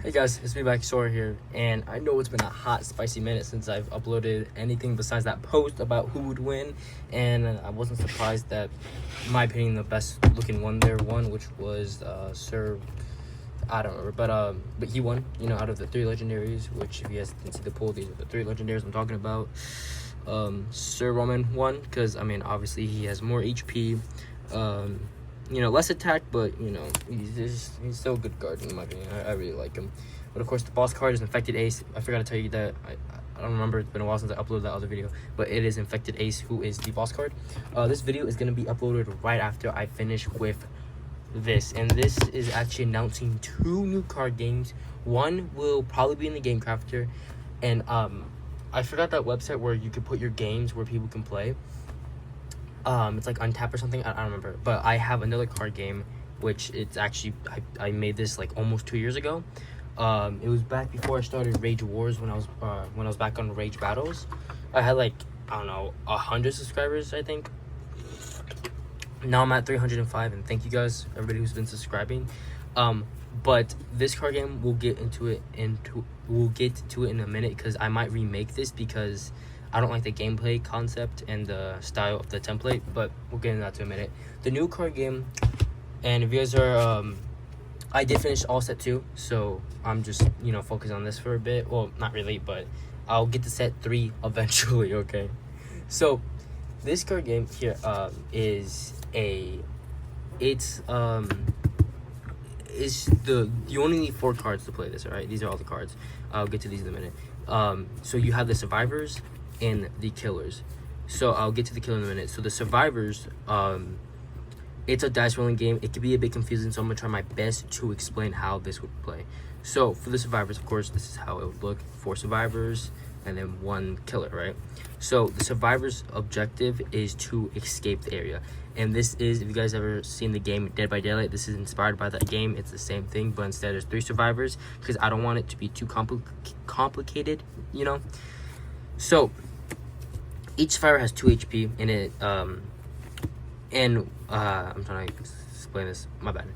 Hey guys, it's me back, Sora here, and I know it's been a hot, spicy minute since I've uploaded anything besides that post about who would win, and I wasn't surprised that, in my opinion, the best looking one there won, which was Sir, I don't remember, but he won, out of the 3 legendaries, which if you guys didn't see the poll, these are the 3 legendaries I'm talking about. Sir Roman won, because, obviously he has more HP, less attack, but he's still a good guard in my opinion. I really like him. But of course, the boss card is Infected Ace. I forgot to tell you that. I don't remember. It's been a while since I uploaded that other video, but it is Infected Ace, who is the boss card. This video is going to be uploaded right after I finish with this, and this is actually announcing 2 new card games. One will probably be in the Game Crafter, and I forgot that website where you could put your games where people can play. It's like Untap or something. I don't remember. But I have another card game, which it's actually I made this like almost 2 years ago. It was back before I started Rage Wars when I was back on Rage Battles. I had like 100 subscribers, I think. Now I'm at 305, and thank you guys, everybody who's been subscribing. But this card game we'll get to it in a minute, because I might remake this because I don't like the gameplay concept and the style of the template, but we'll get into that in a minute. The new card game, and if you guys are, I did finish all set 2, so I'm just, focused on this for a bit. Well, not really, but I'll get to set 3 eventually, okay? So, this card game here, you only need 4 cards to play this, alright? These are all the cards. I'll get to these in a minute. So you have the survivors and the killers. So I'll get to the killer in a minute. So the survivors, it's a dice rolling game. It could be a bit confusing, so I'm gonna try my best to explain how this would play. So for the survivors, of course, this is how it would look. 4 survivors and then 1 killer, right? So the survivors' objective is to escape the area. And this is, if you guys ever seen the game Dead by Daylight, this is inspired by that game. It's the same thing, but instead there's 3 survivors, because I don't want it to be too complicated, So each survivor has 2 HP in it, I'm trying to explain this, my bad.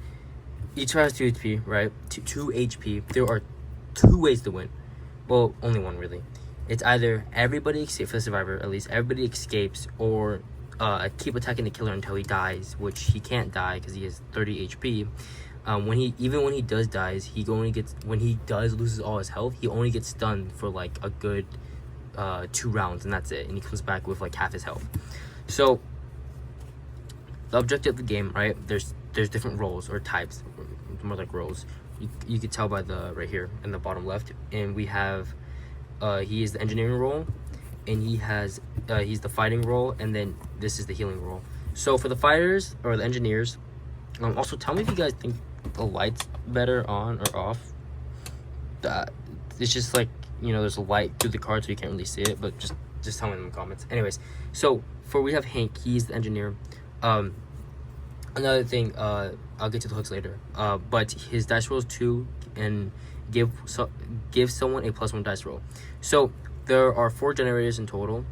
Each survivor has 2 HP, right? 2 HP. There are 2 ways to win. Well, only one really. It's either everybody escapes, for the survivor at least, everybody escapes, or keep attacking the killer until he dies, which he can't die because he has 30 HP. When he does dies, when he does loses all his health, he only gets stunned for like a good 2 rounds, and that's it, and he comes back with like half his health. So the objective of the game, right, there's different roles or types, more like roles. You could tell by the right here in the bottom left, and we have he is the engineering role, and he's the fighting role, and then this is the healing role. So for the fighters or the engineers, also tell me if you guys think the light's better on or off. It's just like, there's a light through the card, so you can't really see it, but just tell me in the comments. Anyways, so we have Hank. He's the engineer. Another thing, I'll get to the hooks later, but his dice rolls 2 and give someone a +1 dice roll. So there are 4 generators in total,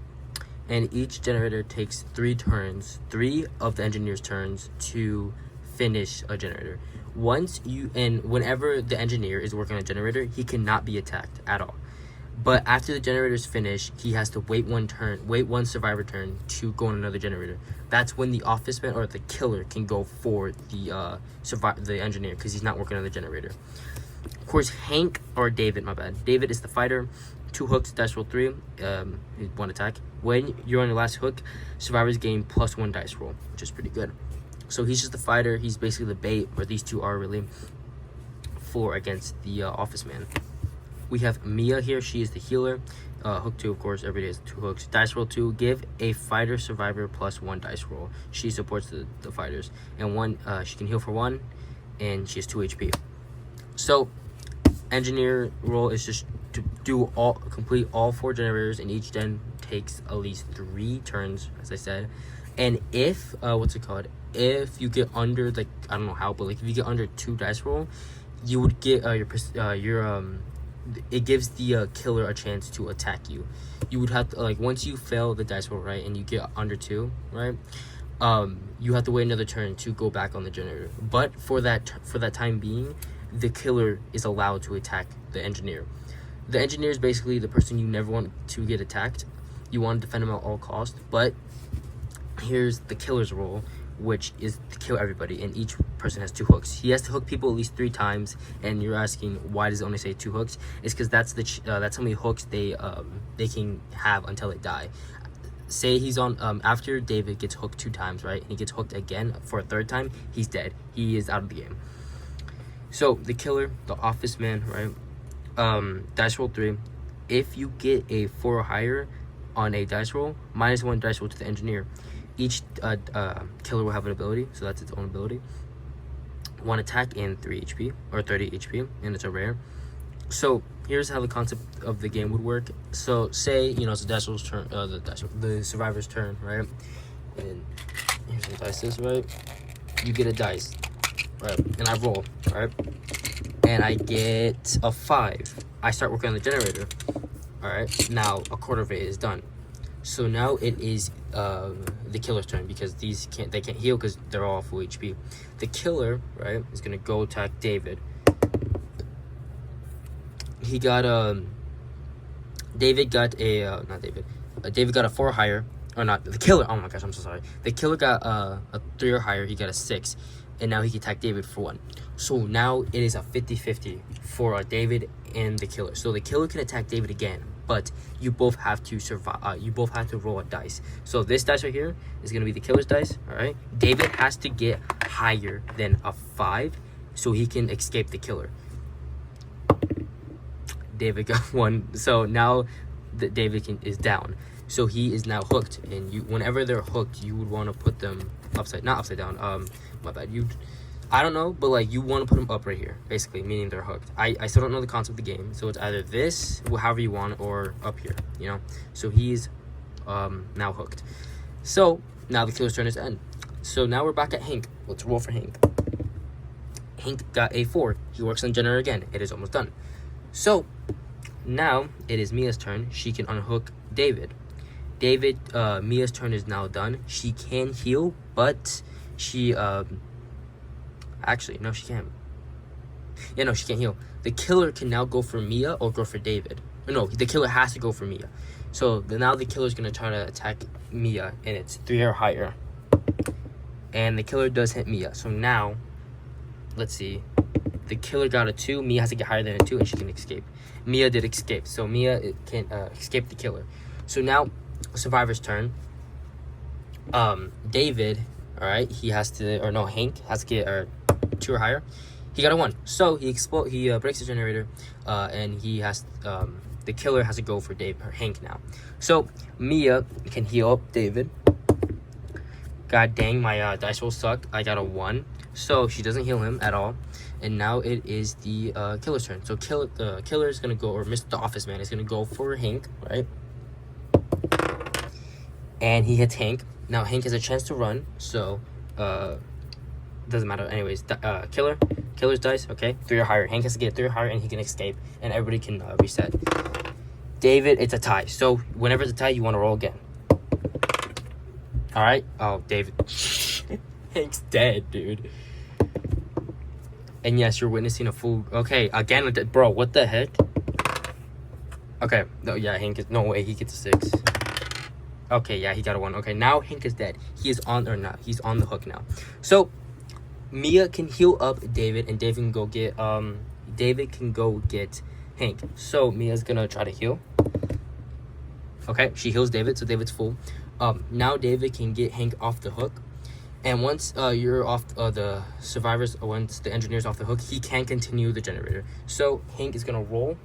and each generator takes 3 turns, 3 of the engineer's turns, to finish a generator. Whenever the engineer is working on a generator, he cannot be attacked at all. But after the generator's finished, he has to wait 1 survivor turn to go on another generator. That's when the office man or the killer can go for the engineer, because he's not working on the generator. Of course, David is the fighter. 2 hooks, dice roll 3, 1 attack. When you're on your last hook, survivors gain +1 dice roll, which is pretty good. So he's just the fighter. He's basically the bait, or these 2 are really, for against the office man. We have Mia here. She is the healer. Hook 2, of course. Everybody has 2 hooks. Dice roll 2. Give a fighter survivor +1 dice roll. She supports the fighters. And she can heal for 1, and she has 2 HP. So engineer role is just to complete all 4 generators, and each gen takes at least 3 turns, as I said. And if if you get under, like, I don't know how, but like if you get under 2 dice roll, you would get it gives the killer a chance to attack you. You would have to, like, once you fail the dice roll, right, and you get under 2, right, you have to wait another turn to go back on the generator. But for that time being, the killer is allowed to attack the engineer. The engineer is basically the person you never want to get attacked. You want to defend him at all costs, but here's the killer's role, which is to kill everybody, and each person has 2 hooks. He has to hook people at least 3 times, and you're asking why does it only say 2 hooks? It's because that's how many hooks they can have until they die. Say he's on after David gets hooked 2 times, right, and he gets hooked again for a 3rd time, he's dead. He is out of the game. So the killer, the office man, right, dice roll 3. If you get a 4 or higher on a dice roll, -1 dice roll to the engineer. Each killer will have an ability, so that's its own ability. 1 attack and 3 HP, or 30 HP, and it's a rare. So here's how the concept of the game would work. So say, it's the dice roll's turn, the survivor's turn, right? And here's the dice, right? You get a dice, right? And I roll, right? And I get a 5. I start working on the generator, all right? Now a quarter of it is done. So now it is the killer's turn, because they can't heal because they're all full HP. The killer, right, is gonna go attack David. He got David got a David got a 4 higher, or not the killer. Oh my gosh, I'm so sorry. The killer got a 3 or higher. He got a 6, and now he can attack David for 1. So now it is a 50-50 for David and the killer. So the killer can attack David again, but you both have to survive. You both have to roll a dice. So this dice right here is gonna be the killer's dice. All right. David has to get higher than a 5, so he can escape the killer. David got 1, so now David is down. So he is now hooked, and whenever they're hooked, you would want to put them not upside down. My bad. I don't know, but like you want to put them up right here, basically, meaning they're hooked. I still don't know the concept of the game, so it's either this, however you want, or up here, So he's now hooked. So now the killer's turn is end. So now we're back at Hank. Let's roll for Hank. Hank got a 4. He works on generator again. It is almost done. So now it is Mia's turn. She can unhook David. Mia's turn is now done. She can heal, but she actually no, she can't. Yeah, no, she can't heal. The killer can now go for Mia or go for David. No, the killer has to go for Mia. So now the killer's gonna try to attack Mia, and it's 3 or higher. And the killer does hit Mia. So now, let's see. The killer got a 2. Mia has to get higher than a 2, and she can escape. Mia did escape, so Mia can escape the killer. So now, survivor's turn. David, all right, Hank has to get 2 or higher. He got a 1, so he breaks the generator, and the killer has to go for Hank now. So Mia can heal up David. God dang, my dice roll sucked. I got a 1, so she doesn't heal him at all. And now it is the killer's turn. So the killer is gonna go, or the office man is gonna go for Hank, right? And he hits Hank. Now Hank has a chance to run, so doesn't matter. Anyways, killer's dice, okay, 3 or higher. Hank has to get 3 or higher, and he can escape, and everybody can reset. David, it's a tie. So whenever it's a tie, you want to roll again. All right. Oh, David, Hank's dead, dude. And yes, you're witnessing a full. Okay, again, bro. What the heck? Okay. No, yeah, Hank is. No way. He gets a 6. Okay, yeah, he got a 1. Okay, now Hank is dead. He is on or not. He's on the hook now. So Mia can heal up David, and David can go get Hank. So Mia's gonna try to heal. Okay, she heals David, so David's full. Now David can get Hank off the hook. And once you're off once the engineer's off the hook, he can continue the generator. So Hank is gonna roll.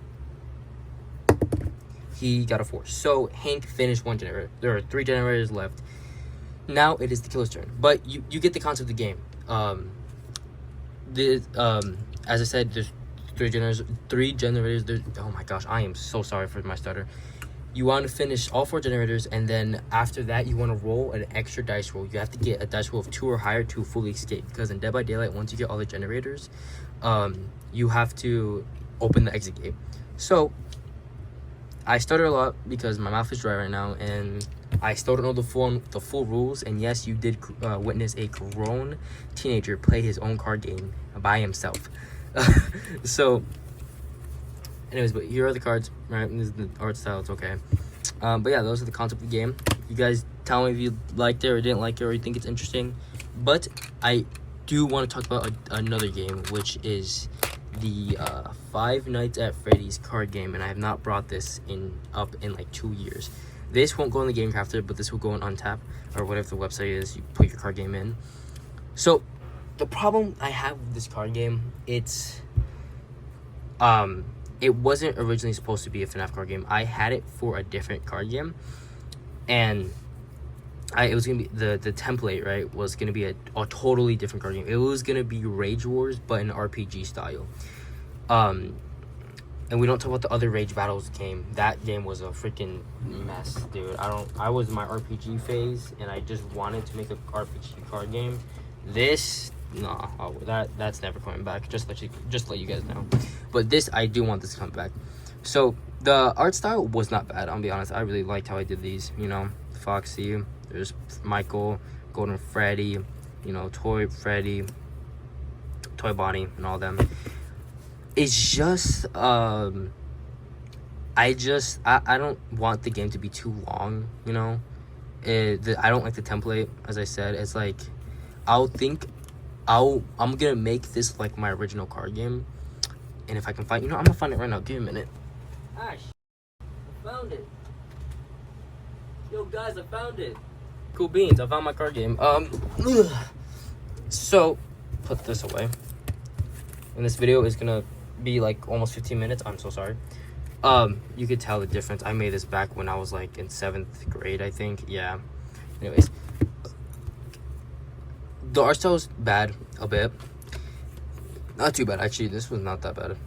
He got a 4. So Hank finished 1 generator. There are 3 generators left. Now it is the killer's turn. But you get the concept of the game. As I said, there's 3 generators. Oh my gosh, I am so sorry for my stutter. You want to finish all 4 generators, and then after that, you want to roll an extra dice roll. You have to get a dice roll of 2 or higher to fully escape. Because in Dead by Daylight, once you get all the generators, you have to open the exit gate. So I stutter a lot because my mouth is dry right now, and I still don't know the full rules. And yes, you did witness a grown teenager play his own card game by himself. So, anyways, but here are the cards, right? This is the art style. It's okay. But yeah, those are the concept of the game. You guys tell me if you liked it or didn't like it or you think it's interesting. But I do want to talk about another game, which is the Five Nights at Freddy's card game, and I have not brought this up in like 2 years. This won't go in the Game Crafter, but this will go on Untap or whatever the website is. You put your card game in. So the problem I have with this card game, it wasn't originally supposed to be a FNAF card game. I had it for a different card game, and it was gonna be the template, right, was gonna be a totally different card game. It was gonna be Rage Wars, but in RPG style. And we don't talk about the other Rage Battles game. That game was a freaking mess, dude. I was in my RPG phase, and I just wanted to make a RPG card game. This, nah, that's never coming back. Just let you guys know. But this, I do want this to come back. So the art style was not bad. I'll be honest. I really liked how I did these. You know, Foxy. There's Michael, Golden Freddy. You know, Toy Freddy, Toy Bonnie, and all them. It's just I don't want the game to be too long. You know, I don't like the template. As I said, it's like I'm gonna make this like my original card game, and if I can find, I'm gonna find it right now. Give me a minute. Ash, I found it. Yo guys, I found it. Cool beans, I found my card game. So put this away. And this video is gonna be like almost 15 minutes. I'm so sorry. You could tell the difference. I made this back when I was like in 7th grade, I think. Yeah. Anyways, the art style is bad a bit. Not too bad, actually. This was not that bad.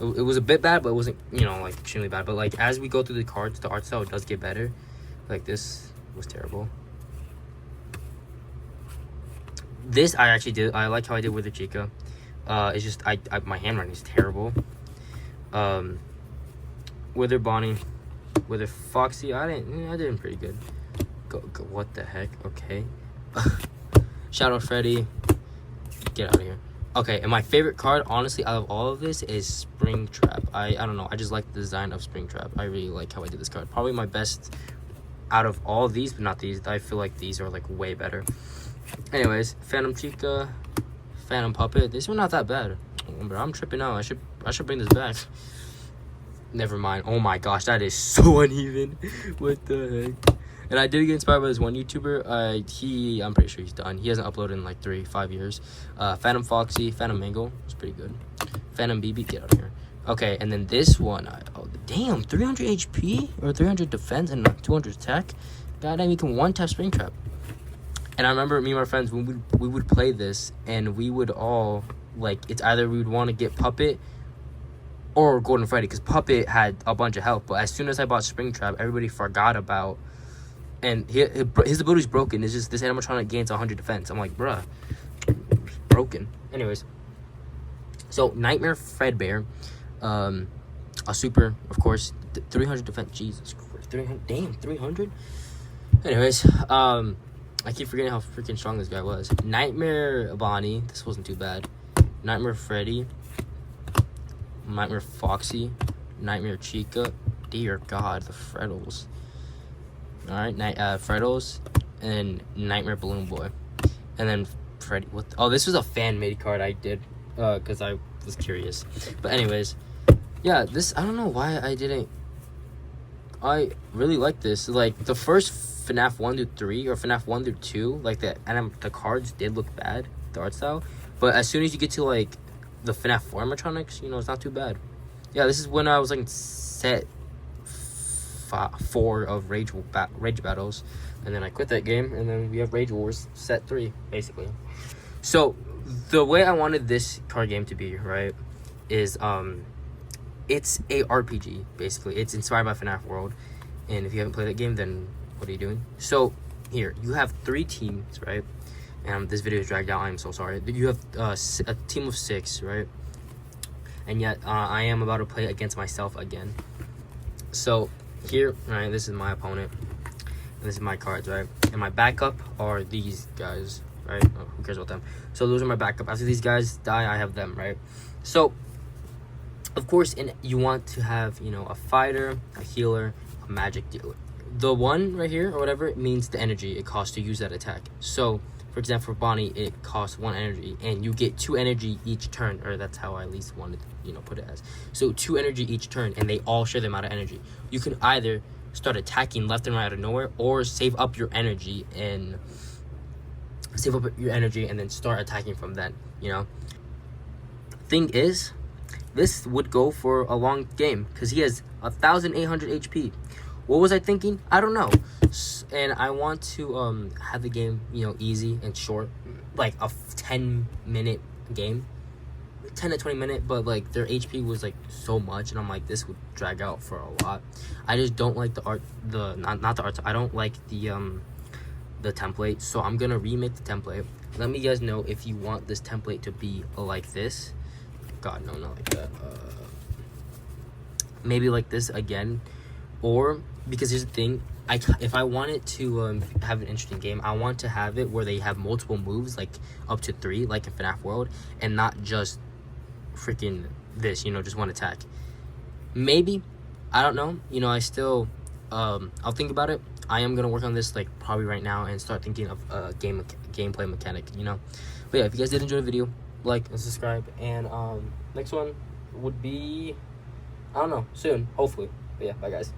It was a bit bad, but it wasn't, like extremely bad. But like as we go through the cards, the art style does get better. Like this was terrible. This I actually did. I like how I did with the Chica. It's just my handwriting is terrible. Wither Bonnie, Wither Foxy. I did pretty good. Go, what the heck? Okay. Shadow Freddy. Get out of here. Okay, and my favorite card, honestly, out of all of this is Springtrap. I don't know. I just like the design of Springtrap. I really like how I did this card. Probably my best out of all of these, but not these. I feel like these are like way better. Anyways, Phantom Chica, Phantom Puppet. These were not that bad. But I'm tripping out. I should bring this back. Never mind. Oh my gosh, that is so uneven. What the heck? And I did get inspired by this one YouTuber. I'm pretty sure he's done. He hasn't uploaded in like 5 years. Phantom Foxy, Phantom Mangle. It's pretty good. Phantom BB, get out of here. Okay, and then this one. Damn, 300 HP or 300 defense and 200 attack. Goddamn, you can one-tap Springtrap. And I remember me and my friends, when we would play this, and we would all, like, it's either we would want to get Puppet or Golden Freddy, because Puppet had a bunch of health. But as soon as I bought Springtrap, everybody forgot about, and his ability's broken. It's just this animatronic gains 100 defense. I'm like, bruh, it's broken. Anyways, so Nightmare Fredbear, a super, of course, 300 defense. Jesus Christ, 300. Damn, 300. Anyways, I keep forgetting how freaking strong this guy was. Nightmare Bonnie. This wasn't too bad. Nightmare Freddy. Nightmare Foxy. Nightmare Chica. Dear God, the Freddles. Alright, Freddles. And then Nightmare Balloon Boy. And then Freddy. This was a fan-made card I did. Because I was curious. But anyways. Yeah, this, I don't know why I didn't. I really like this. Like, the first FNAF 1 through 3 or FNAF 1 through 2, like the cards did look bad, the art style, but as soon as you get to like the FNAF 4 animatronics, it's not too bad. Yeah, this is when I was like set 4 of Rage Battles, and then I quit that game, and then we have Rage Wars set 3 basically. So the way I wanted this card game to be, right, is it's a RPG basically. It's inspired by FNAF World, and if you haven't played that game, then what are you doing? So here you have 3 teams, right? And this video is dragged out. I'm so sorry. You have a team of 6, right? And yet I am about to play against myself again. So here, right, this is my opponent, and this is my cards, right? And my backup are these guys, right? Who cares about them? So those are my backup. After these guys die, I have them, right? So of course, you want to have, you know, a fighter, a healer, a magic dealer. The one right here or whatever means the energy it costs to use that attack. So for example, for Bonnie, it costs 1 energy, and you get 2 energy each turn, or that's how I at least wanted to, you know, put it as. So 2 energy each turn, and they all share the amount of energy. You can either start attacking left and right out of nowhere, or save up your energy and then start attacking from then, you know. Thing is, this would go for a long game because he has 1,800 HP. What was I thinking? I don't know. And I want to have the game, you know, easy and short, like a 10-minute game, 10 to 20 minute. But like their HP was like so much, and I'm like, this would drag out for a lot. I just don't like the art, not the art. I don't like the template. So I'm gonna remake the template. Let me guys know if you want this template to be like this. God, no, not like that. Maybe like this again, or because here's the thing, if I want it to have an interesting game, I want to have it where they have multiple moves, like up to 3, like in FNAF World, and not just freaking this, you know, just one attack. Maybe, I don't know, you know, I still I'll think about it. I am gonna work on this like probably right now and start thinking of a gameplay mechanic, you know. But yeah, if you guys did enjoy the video, like and subscribe, and next one would be, I don't know, soon, hopefully. But yeah, bye guys.